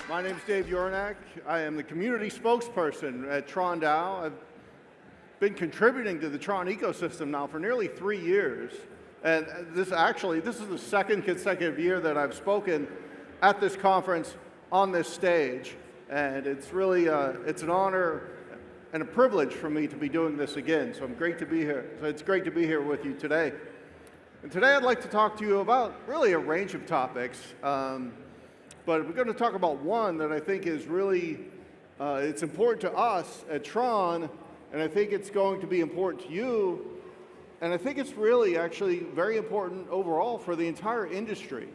My name is Dave Yornak. I am the community spokesperson at TRON DAO. I've been contributing to the TRON ecosystem now for nearly 3 years. And this is the second consecutive year that I've spoken at this conference on this stage. And it's really, it's an honor and a privilege for me to be doing this again. So it's great to be here with you today. And today I'd like to talk to you about really a range of topics. But we're going to talk about one that I think is really, it's important to us at TRON, and I think it's going to be important to you, and I think it's really actually very important overall for the entire industry.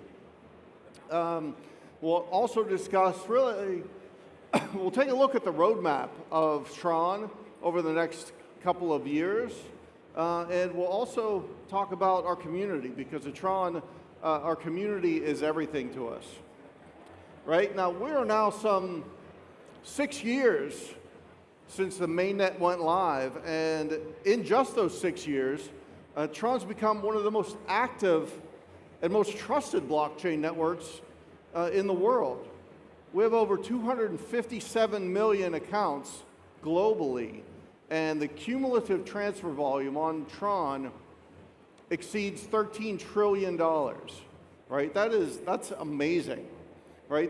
We'll also discuss really, we'll take a look at the roadmap of TRON over the next couple of years, and we'll also talk about our community, because at TRON, our community is everything to us. Right now, we are now some 6 years since the mainnet went live, and in just those 6 years, TRON's become one of the most active and most trusted blockchain networks in the world. We have over 257 million accounts globally, and the cumulative transfer volume on TRON exceeds $13 trillion, right? That's amazing. Right,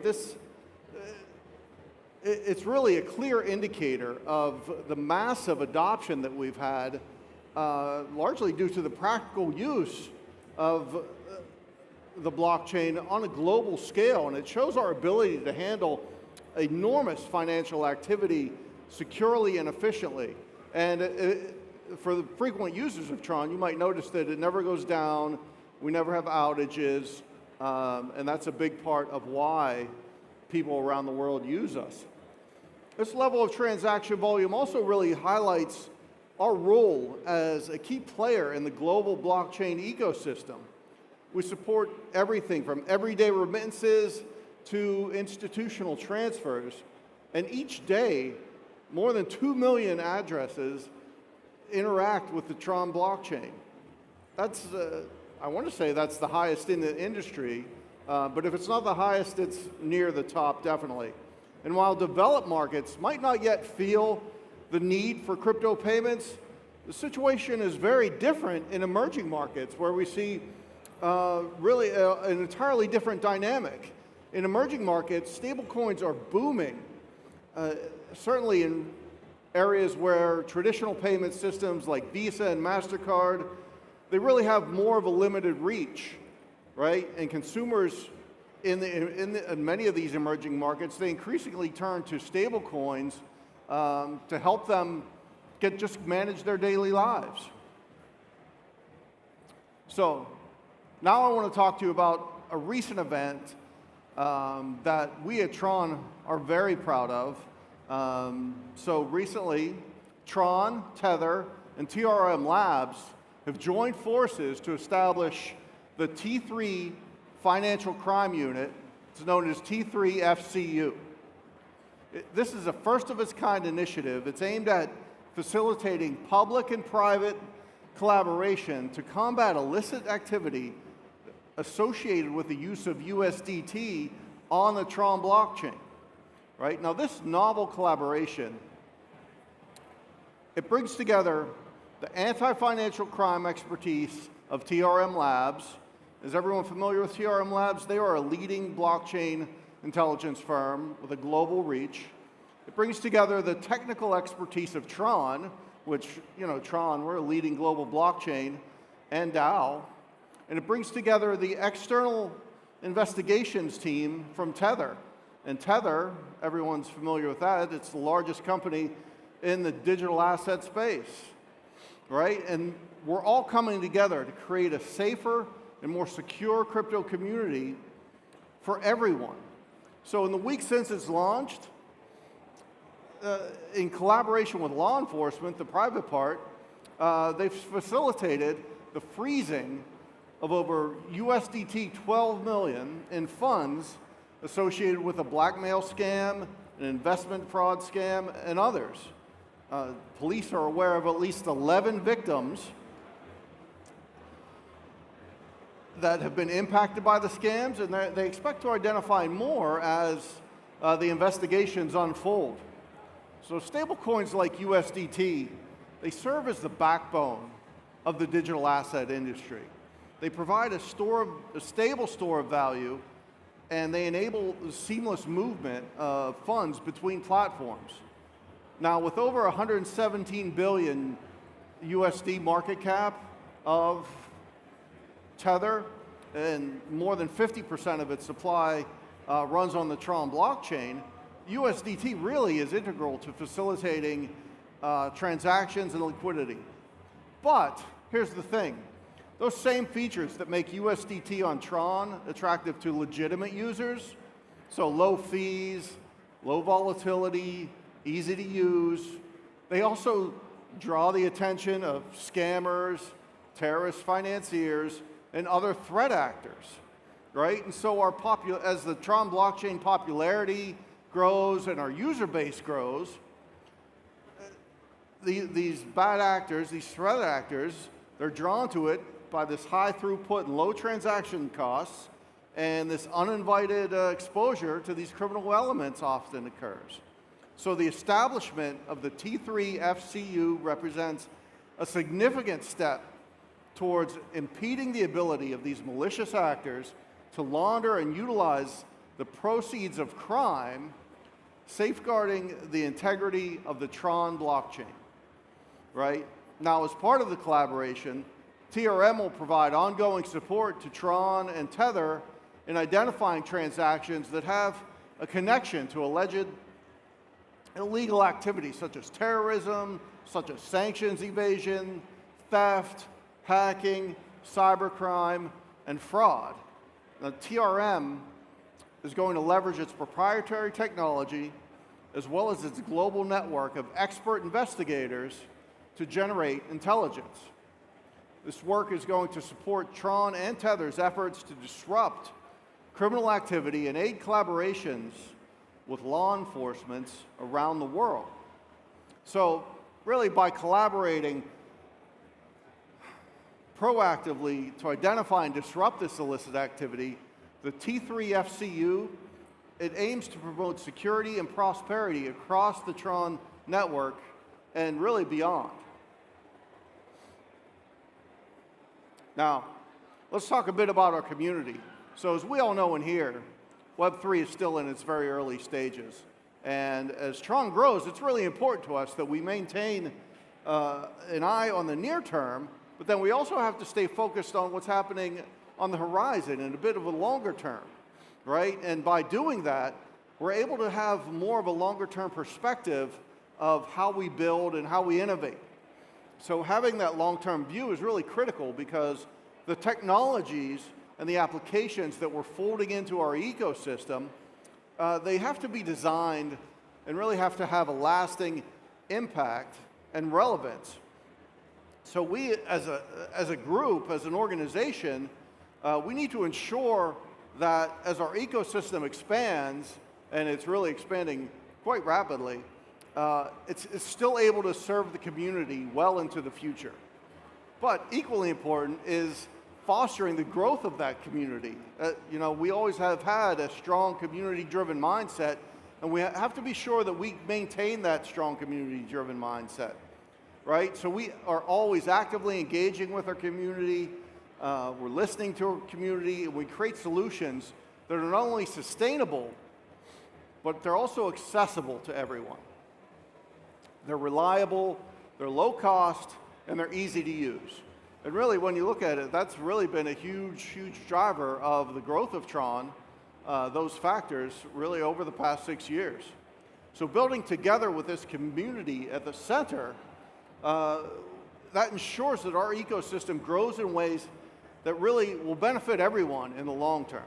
it's really a clear indicator of the massive adoption that we've had, largely due to the practical use of the blockchain on a global scale, and it shows our ability to handle enormous financial activity securely and efficiently. And for the frequent users of TRON, you might notice that it never goes down, we never have outages, and that's a big part of why people around the world use us. This level of transaction volume also really highlights our role as a key player in the global blockchain ecosystem. We support everything from everyday remittances to institutional transfers, and each day, more than 2 million addresses interact with the TRON blockchain. That's I want to say that's the highest in the industry, but if it's not the highest, it's near the top, definitely. And while developed markets might not yet feel the need for crypto payments, the situation is very different in emerging markets, where we see really an entirely different dynamic. In emerging markets, stablecoins are booming, certainly in areas where traditional payment systems like Visa and MasterCard, they really have more of a limited reach, right? And consumers in many of these emerging markets, they increasingly turn to stable coins to help them just manage their daily lives. So now I want to talk to you about a recent event that we at TRON are very proud of. So recently, TRON, Tether, and TRM Labs have joined forces to establish the T3 Financial Crime Unit. It's known as T3 FCU. This is a first-of-its-kind initiative. It's aimed at facilitating public and private collaboration to combat illicit activity associated with the use of USDT on the TRON blockchain. Right? Now, this novel collaboration, it brings together the anti-financial crime expertise of TRM Labs. Is everyone familiar with TRM Labs? They are a leading blockchain intelligence firm with a global reach. It brings together the technical expertise of TRON, which, you know, TRON, we're a leading global blockchain, and DAO. And it brings together the external investigations team from Tether. And Tether, everyone's familiar with that, it's the largest company in the digital asset space. Right? And we're all coming together to create a safer and more secure crypto community for everyone. So in the week since it's launched, in collaboration with law enforcement, the private part, they've facilitated the freezing of over USDT 12 million in funds associated with a blackmail scam, an investment fraud scam, and others. Police are aware of at least 11 victims that have been impacted by the scams, and they expect to identify more as the investigations unfold. So stablecoins like USDT, they serve as the backbone of the digital asset industry. They provide a stable store of value, and they enable the seamless movement of funds between platforms. Now, with over 117 billion USD market cap of Tether, and more than 50% of its supply runs on the TRON blockchain, USDT really is integral to facilitating transactions and liquidity. But here's the thing. Those same features that make USDT on TRON attractive to legitimate users, so low fees, low volatility, easy to use, they also draw the attention of scammers, terrorist financiers, and other threat actors, right? And so as the TRON blockchain popularity grows and our user base grows, these bad actors, these threat actors, they're drawn to it by this high throughput and low transaction costs, and this uninvited exposure to these criminal elements often occurs. So the establishment of the T3 FCU represents a significant step towards impeding the ability of these malicious actors to launder and utilize the proceeds of crime, safeguarding the integrity of the TRON blockchain, right? Now, as part of the collaboration, TRM will provide ongoing support to TRON and Tether in identifying transactions that have a connection to alleged illegal activities such as terrorism, such as sanctions evasion, theft, hacking, cybercrime, and fraud. Now, TRM is going to leverage its proprietary technology as well as its global network of expert investigators to generate intelligence. This work is going to support TRON and Tether's efforts to disrupt criminal activity and aid collaborations with law enforcement around the world. So really, by collaborating proactively to identify and disrupt this illicit activity, the T3 FCU, it aims to promote security and prosperity across the TRON network and really beyond. Now, let's talk a bit about our community. So as we all know in here, Web3 is still in its very early stages. And as TRON grows, it's really important to us that we maintain an eye on the near term, but then we also have to stay focused on what's happening on the horizon in a bit of a longer term, right? And by doing that, we're able to have more of a longer term perspective of how we build and how we innovate. So having that long-term view is really critical because the technologies and the applications that we're folding into our ecosystem, they have to be designed and really have to have a lasting impact and relevance. So we, as a group, as an organization, we need to ensure that as our ecosystem expands, and it's really expanding quite rapidly, it's still able to serve the community well into the future. But equally important is fostering the growth of that community. You know, we always have had a strong community-driven mindset, and we have to be sure that we maintain that strong community-driven mindset, right? So we are always actively engaging with our community, we're listening to our community, and we create solutions that are not only sustainable, but they're also accessible to everyone. They're reliable, they're low cost, and they're easy to use. And really, when you look at it, that's really been a huge, huge driver of the growth of TRON, those factors, really over the past 6 years. So building together with this community at the center, that ensures that our ecosystem grows in ways that really will benefit everyone in the long term.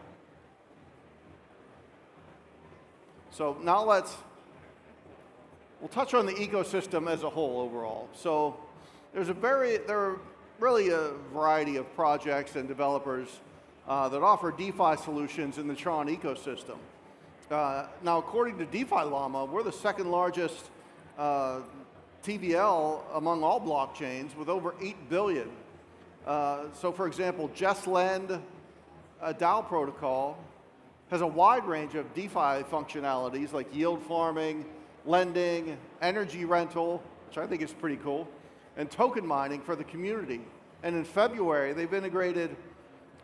So now we'll touch on the ecosystem as a whole overall. So there are really a variety of projects and developers that offer DeFi solutions in the TRON ecosystem. Now, according to DeFi Llama, we're the second largest TVL among all blockchains with over 8 billion. So for example, JustLend, a DAO protocol, has a wide range of DeFi functionalities like yield farming, lending, energy rental, which I think is pretty cool, and token mining for the community. And in February, they've integrated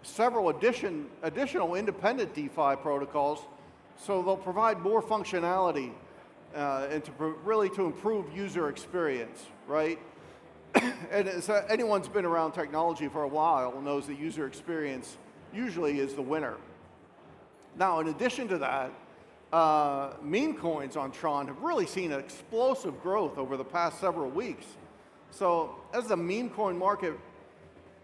several additional independent DeFi protocols, so they'll provide more functionality and really to improve user experience, right? And as anyone's been around technology for a while knows that user experience usually is the winner. Now, in addition to that, meme coins on TRON have really seen an explosive growth over the past several weeks. So as the meme coin market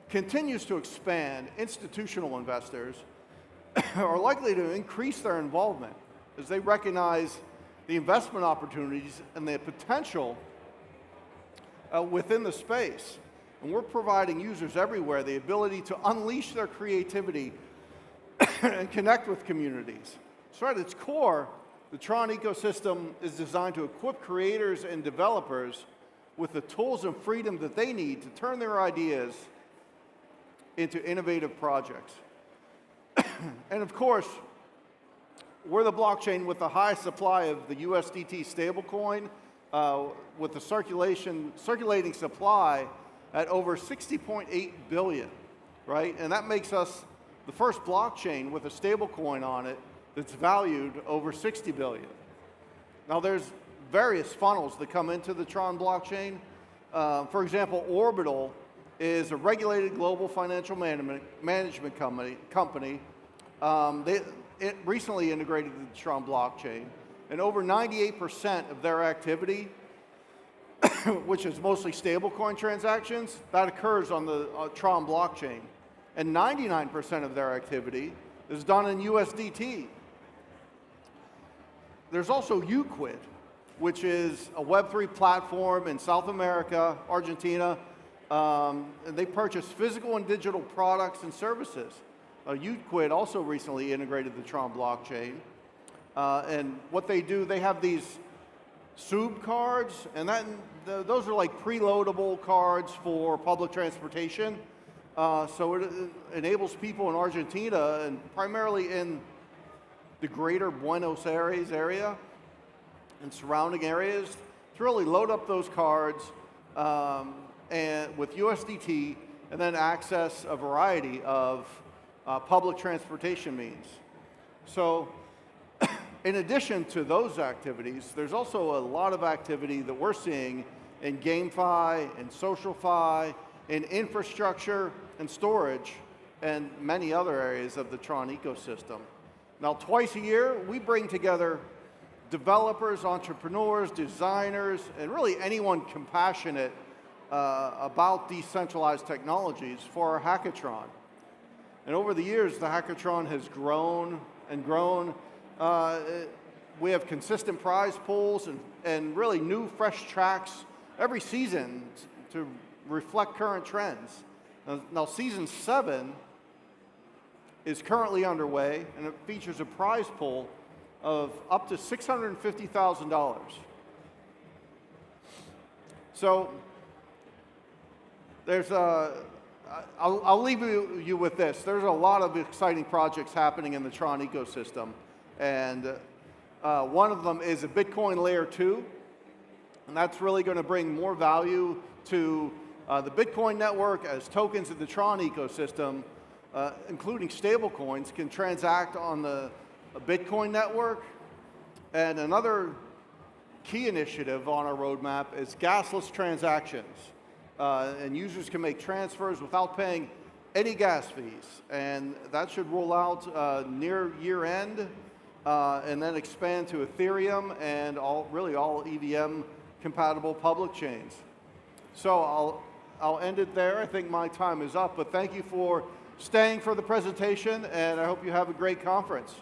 continues to expand, institutional investors are likely to increase their involvement as they recognize the investment opportunities and the potential within the space. And we're providing users everywhere the ability to unleash their creativity and connect with communities. So at its core, the TRON ecosystem is designed to equip creators and developers with the tools and freedom that they need to turn their ideas into innovative projects. And of course, we're the blockchain with the highest supply of the USDT stablecoin, with the circulating supply at over 60.8 billion, right? And that makes us the first blockchain with a stablecoin on it that's valued over 60 billion. Now there's various funnels that come into the TRON blockchain. For example, Orbital is a regulated global financial management company. It recently integrated the TRON blockchain, and over 98% of their activity, which is mostly stablecoin transactions, that occurs on the TRON blockchain. And 99% of their activity is done in USDT. There's also Uquid, which is a Web3 platform in South America, Argentina, and they purchase physical and digital products and services. Uquid also recently integrated the TRON blockchain. And what they do, they have these SUB cards, and those are like preloadable cards for public transportation. So it enables people in Argentina, and primarily in the greater Buenos Aires area and surrounding areas, to really load up those cards and with USDT, and then access a variety of public transportation means. So in addition to those activities, there's also a lot of activity that we're seeing in GameFi, in SocialFi, in infrastructure and storage, and many other areas of the TRON ecosystem. Now, twice a year, we bring together developers, entrepreneurs, designers, and really anyone compassionate about decentralized technologies for our hackathon. And over the years, the hackathon has grown and grown. We have consistent prize pools and really new, fresh tracks every season to reflect current trends. Now season 7 is currently underway, and it features a prize pool of up to $650,000. So there's I'll leave you with this. There's a lot of exciting projects happening in the TRON ecosystem, and one of them is a Bitcoin layer 2, and that's really going to bring more value to the Bitcoin network as tokens of the TRON ecosystem, including stablecoins, can transact on the Bitcoin network. And another key initiative on our roadmap is gasless transactions. And users can make transfers without paying any gas fees. And that should roll out near year end, and then expand to Ethereum and all EVM compatible public chains. So I'll end it there. I think my time is up, but thank you for staying for the presentation, and I hope you have a great conference.